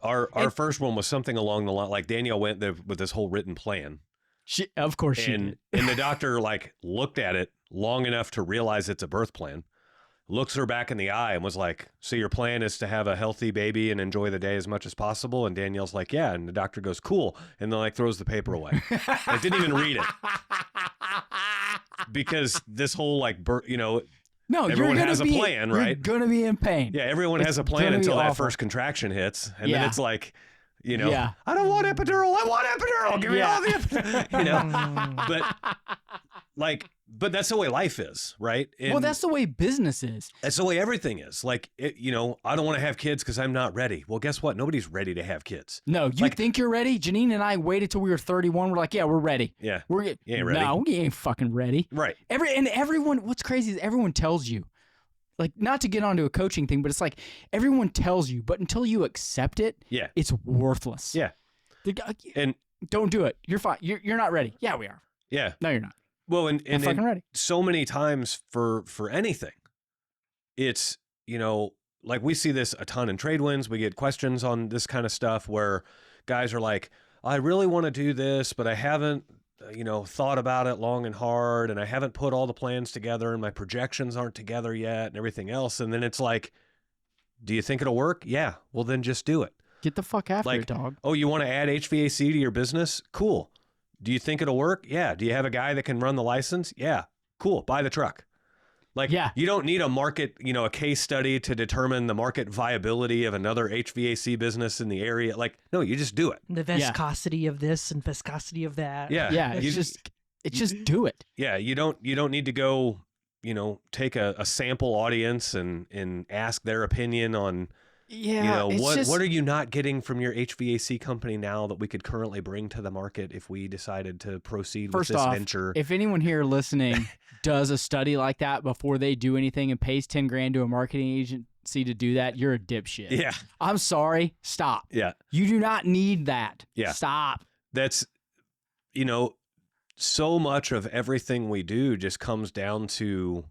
Our first one was something along the line, like Danielle went there with this whole written plan. Of course she did. And the doctor like looked at it long enough to realize it's a birth plan, looks her back in the eye and was like, so your plan is to have a healthy baby and enjoy the day as much as possible? And Danielle's like, yeah. And the doctor goes, cool. And then like throws the paper away. I didn't even read it. Because this whole like, no, everyone has a plan, right? You're going to be in pain. Yeah, everyone has a plan until that first contraction hits. And then it's like, I don't want epidural. I want epidural. Give me all the epidural. But that's the way life is, right? Well, that's the way business is. That's the way everything is. Like, I don't want to have kids because I'm not ready. Well, guess what? Nobody's ready to have kids. No, you think you're ready? Janine and I waited till we were 31. We're like, yeah, we're ready. Yeah. You ain't ready. No, we ain't fucking ready. Right. Everyone, what's crazy is everyone tells you, like, not to get onto a coaching thing, but it's like everyone tells you, but until you accept it, it's worthless. Yeah. And don't do it. You're fine. You're not ready. Yeah, we are. Yeah. No, you're not. Well, and fucking ready. So many times for anything, it's, like we see this a ton in trade winds. We get questions on this kind of stuff where guys are like, I really want to do this, but I haven't, thought about it long and hard, and I haven't put all the plans together, and my projections aren't together yet and everything else. And then it's like, do you think it'll work? Yeah. Well, then just do it. Get the fuck after it, dog. Oh, you want to add HVAC to your business? Cool. Do you think it'll work? Yeah. Do you have a guy that can run the license? Yeah. Cool. Buy the truck. Like, you don't need a market, a case study to determine the market viability of another HVAC business in the area. Like, no, you just do it. The viscosity of this and viscosity of that. Yeah. Yeah. It's just do it. Yeah. You don't need to go, take a sample audience and ask their opinion on, what are you not getting from your HVAC company now that we could currently bring to the market if we decided to proceed with this venture? If anyone here listening does a study like that before they do anything and pays $10,000 to a marketing agency to do that, you're a dipshit. Yeah. I'm sorry. Stop. Yeah. You do not need that. Yeah. Stop. That's, so much of everything we do just comes down to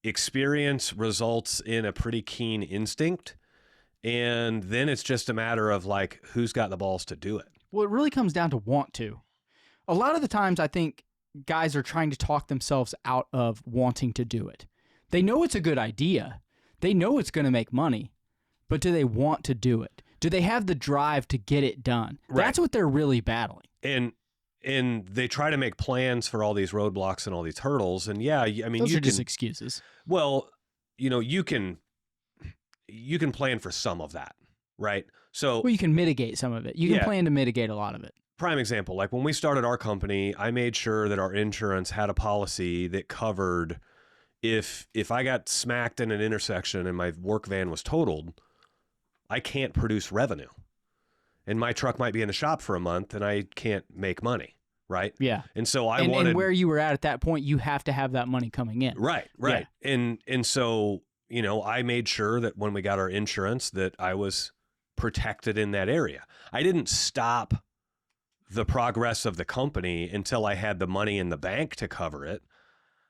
experience results in a pretty keen instinct. And then it's just a matter of like, who's got the balls to do it? Well, it really comes down to want to. A lot of the times I think guys are trying to talk themselves out of wanting to do it. They know it's a good idea. They know it's going to make money, but do they want to do it? Do they have the drive to get it done? Right. That's what they're really battling. And they try to make plans for all these roadblocks and all these hurdles. And those are just excuses. Well, you can plan for some of that, right? So you can mitigate some of it. You can plan to mitigate a lot of it. Prime example, like when we started our company, I made sure that our insurance had a policy that covered if I got smacked in an intersection and my work van was totaled, I can't produce revenue. And my truck might be in the shop for a month and I can't make money, right? Yeah. And so and where you were at that point, you have to have that money coming in. Right. Yeah. And so I made sure that when we got our insurance that I was protected in that area. I didn't stop the progress of the company until I had the money in the bank to cover it.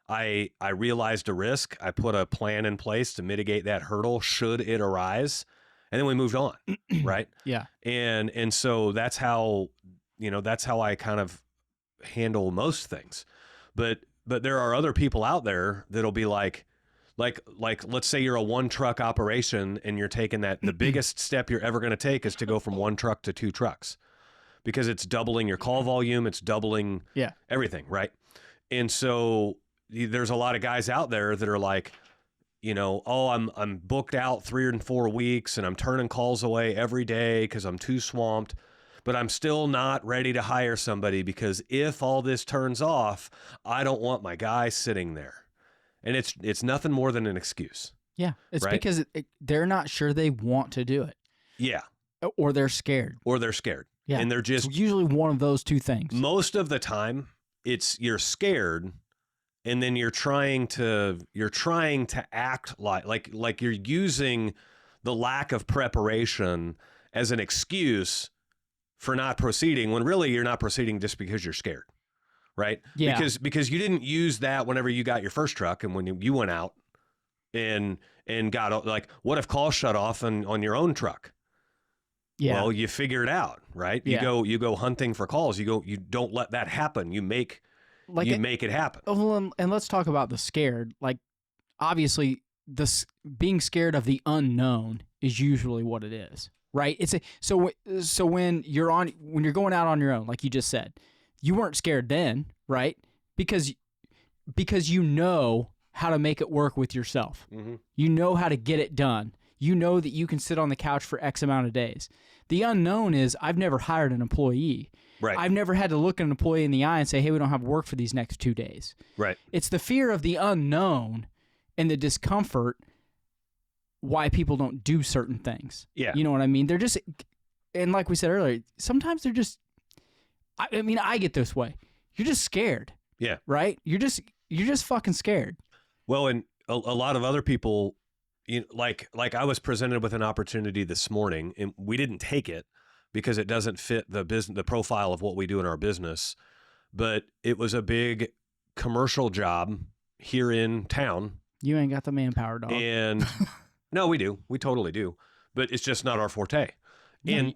I realized a risk. I put a plan in place to mitigate that hurdle should it arise. And then we moved on, right? Yeah. And so that's how I kind of handle most things. But there are other people out there that'll be like let's say you're a one truck operation and you're taking the biggest step you're ever going to take is to go from one truck to two trucks because it's doubling your call volume. It's doubling everything. Right. And so there's a lot of guys out there that are like, I'm booked out 3 or 4 weeks and I'm turning calls away every day because I'm too swamped, but I'm still not ready to hire somebody because if all this turns off, I don't want my guy sitting there. And it's nothing more than an excuse. Yeah. It's right? Because they're not sure they want to do it. Yeah. Or they're scared. Yeah. And they're just... It's usually one of those two things. Most of the time, you're scared and then you're trying to act like you're using the lack of preparation as an excuse for not proceeding when really you're not proceeding just because you're scared. Right? Yeah. Because you didn't use that whenever you got your first truck and when you went out and got like, what if calls shut off on your own truck? Yeah. Well, you figure it out, right? Yeah. You go hunting for calls. You don't let that happen. You make it happen. Well, and let's talk about the scared. Like, obviously, being scared of the unknown is usually what it is, right? So when you're going out on your own, like you just said, you weren't scared then, right? Because you know how to make it work with yourself. Mm-hmm. You know how to get it done. You know that you can sit on the couch for X amount of days. The unknown is I've never hired an employee. Right. I've never had to look an employee in the eye and say, hey, we don't have work for these next 2 days. Right. It's the fear of the unknown and the discomfort why people don't do certain things. Yeah. You know what I mean? They're just, and like we said earlier, sometimes they're just, I mean, I get this way. You're just scared. Yeah. Right? You're just fucking scared. Well, and a lot of other people, like I was presented with an opportunity this morning, and we didn't take it because it doesn't fit the profile of what we do in our business. But it was a big commercial job here in town. You ain't got the manpower, dog. And no, we do. We totally do. But it's just not our forte.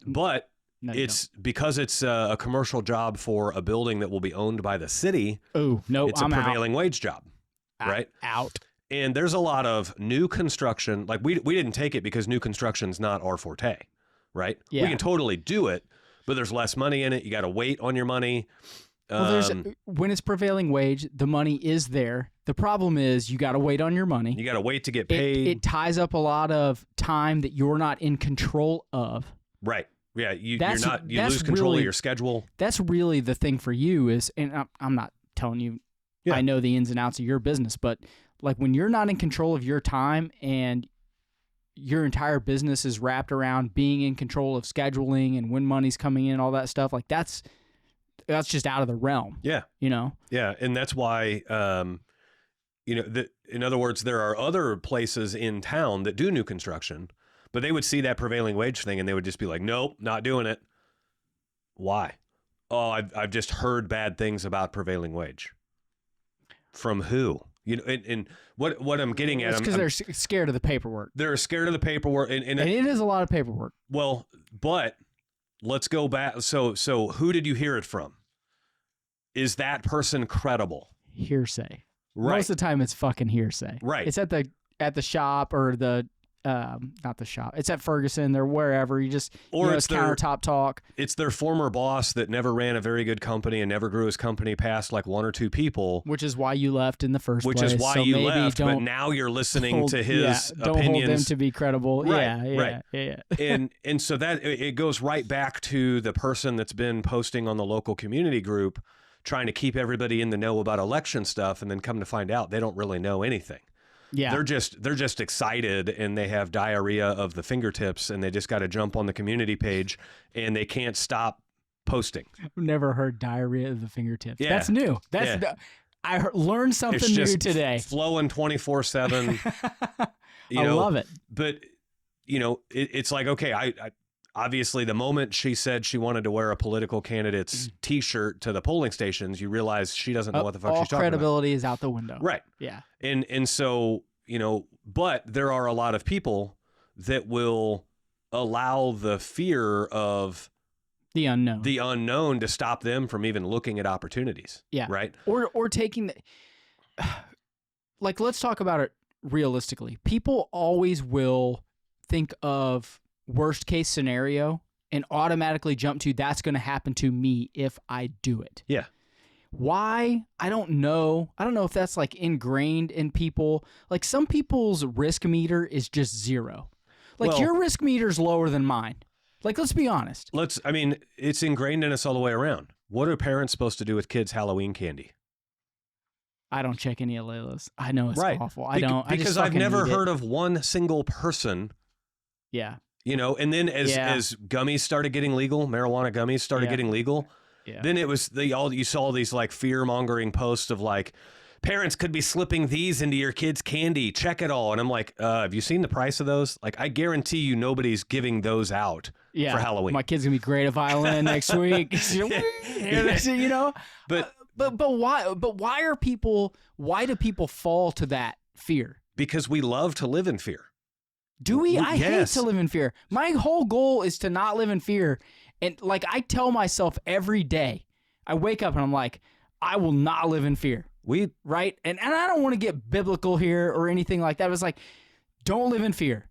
But it's because it's a commercial job for a building that will be owned by the city. Oh, no, it's a prevailing wage job, right? Out. And there's a lot of new construction. Like we didn't take it because new construction's not our forte, right? Yeah. We can totally do it, but there's less money in it. You got to wait on your money. Well, when it's prevailing wage, the money is there. The problem is you got to wait on your money. You got to wait to get paid. It ties up a lot of time that you're not in control of. Right. Yeah. You That's lose control really, of your schedule. That's really the thing for you is, and I'm not telling you, I know the ins and outs of your business, but like when you're not in control of your time and your entire business is wrapped around being in control of scheduling and when money's coming in, all that stuff, like that's just out of the realm. Yeah. Yeah. And that's why, in other words, there are other places in town that do new construction, but they would see that prevailing wage thing and they would just be like, nope, not doing it. Why? Oh, I've just heard bad things about prevailing wage. From who? And what I'm getting at, it's because they're scared of the paperwork. They're scared of the paperwork, and it is a lot of paperwork. Well, but let's go back. So who did you hear it from? Is that person credible? Hearsay. Right. Most of the time, it's fucking hearsay. Right. It's at the shop or the not the shop. It's at Ferguson or wherever. It's countertop talk. It's their former boss that never ran a very good company and never grew his company past like one or two people. Which is why you left in the first place. Which is why you left, but now you're listening to his opinions. Don't hold them to be credible. Right, Yeah. And so that it goes right back to the person that's been posting on the local community group trying to keep everybody in the know about election stuff, and then come to find out they don't really know anything. Yeah. They're just excited and they have diarrhea of the fingertips and they just got to jump on the community page and they can't stop posting. I've never heard diarrhea of the fingertips. Yeah. That's new. I learned something it's just new today. Flowing 24/7. I love it. But it's like, okay, I obviously the moment she said she wanted to wear a political candidate's T-shirt to the polling stations, you realize she doesn't know what the fuck she's talking about. All credibility is out the window. Right. Yeah. And so, but there are a lot of people that will allow the fear of the unknown to stop them from even looking at opportunities. Yeah. Right. Or taking like, let's talk about it realistically. People always will think of worst case scenario and automatically jump to that's going to happen to me if I do it. Yeah. Why? I don't know. I don't know if that's like ingrained in people. Like some people's risk meter is just zero. Like your risk meter's lower than mine. Like, let's be honest. It's ingrained in us all the way around. What are parents supposed to do with kids' Halloween candy? I don't check any of Layla's. I know it's right. awful. I don't. Because I've never heard of one single person. Yeah. And then as gummies started getting legal, marijuana gummies started getting legal, then it was you saw these like fear-mongering posts of like, parents could be slipping these into your kids' candy. Check it all. And I'm like, have you seen the price of those? Like, I guarantee you nobody's giving those out for Halloween. My kid's gonna be great at violin next week. But why? But why do people fall to that fear? Because we love to live in fear. Do we? I hate Yes. to live in fear. My whole goal is to not live in fear. And like I tell myself every day, I wake up and I'm like, I will not live in fear. We Right? And I don't want to get biblical here or anything like that. It's like, don't live in fear.